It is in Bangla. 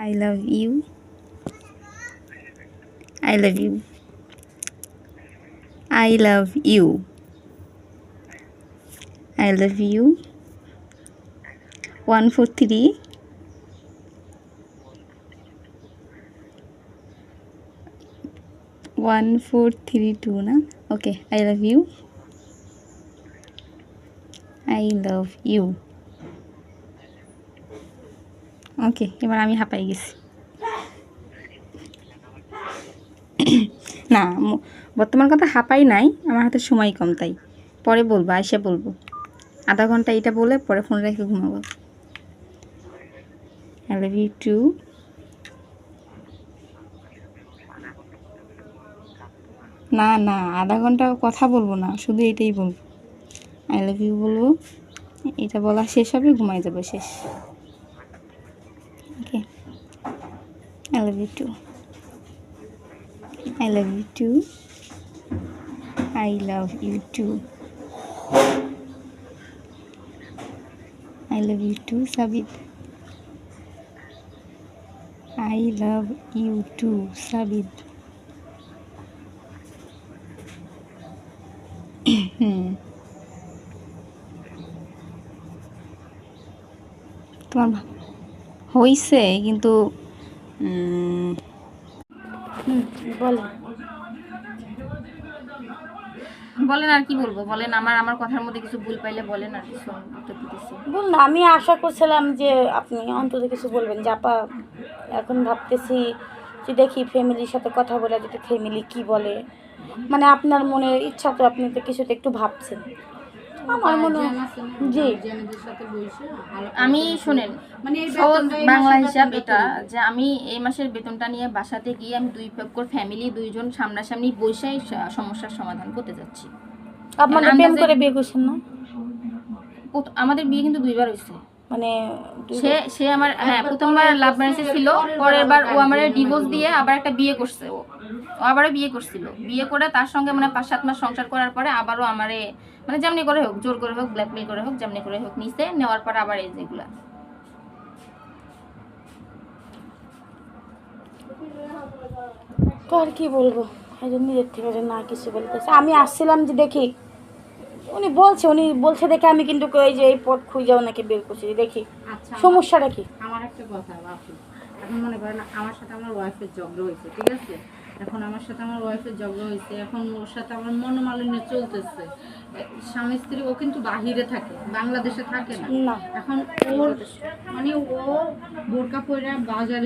I love you. I love you. I love you. I love you. 1 4 3 1 4 3 2 না ওকে I love you. I love you. ওকে এবার আমি হাঁপাই গেছি না বর্তমান কথা হাঁপাই নাই আমার হাতে সময় কম তাই পরে বলবো আয়সা বলবো আধা ঘন্টা এটা বলে পরে ফোন রেখে ঘুমাবো I love you too. না না আধা ঘন্টা কথা বলবো না শুধু এটাই বলবো I love you বলবো এটা বলা শেষ হবে ঘুমাই যাবো শেষ ওকে I love you too. I love you too. I love you too. I love you too, Sabit. I love you too, Sabit. তোমার হইছে কিন্তু বলেন আর কি বলবো বলেন আমার কথার মধ্যে কিছু ভুল পাইলে বলেন আর কিছু বলুন না আমি আশা করছিলাম যে আপনি অন্তত কিছু বলবেন যে আপা এখন ভাবতেছি যে দেখি ফ্যামিলির সাথে কথা বলে যদি ফ্যামিলি কি বলে মানে আপনার মনের ইচ্ছা তো আপনি তো কিছুতে একটু ভাবছেন আমার মনে জি আমি শোনেন মানে বাংলা হিসাব এটা যে আমি এই মাসের বেতনটা নিয়ে বাসাতে গিয়ে আমি 2 পক্ষর ফ্যামিলি 2 জন সামনাসামনি বসেই সমস্যার সমাধান করতে যাচ্ছি আপনারা প্রেম করে বিয়ে করছেন না আমাদের বিয়ে কিন্তু 2 বার হয়েছে মানে সে আমার হ্যাঁ প্রথমবার লাভ ম্যারেজ ছিল পরের বার ও আমারে ডিভোর্স দিয়ে আবার একটা বিয়ে করছে ও আবারও বিয়ে করছিল বিয়ে করে তার সঙ্গে মানে 5-7 মাস সংসার করার পরে আবারও আমারে মানে যেমনি করে হোক জোর করে হোক ব্ল্যাকমেল করে হোক যেমনি করে হোক নিচে নেওয়ার পর আবার এই যেগুলা তো আর কি বলবো এই জন্য নিজের থেকে না কিছু বলতেছে আমি আসছিলাম যে দেখি উনি বলছে দেখে আমি কিন্তু এই যে এই পথ খুঁজে ওনাকে বের করছি দেখি সমস্যাটা কি আমার একটা কথা বাপু এখন মনে করেন আমার সাথে আমার ওয়াইফের ঝগড়া হয়েছে ঠিক আছে এখন আমার সাথে আমার ওয়াইফের ঝগড়া হয়েছে এখন ওর সাথে আমার মনোমালিন্য চলতেছে স্বামী স্ত্রী ও কিন্তু বাহিরে থাকে বাংলাদেশে থাকে না এখন ওর মানে ও বোরকা পরে বাজারে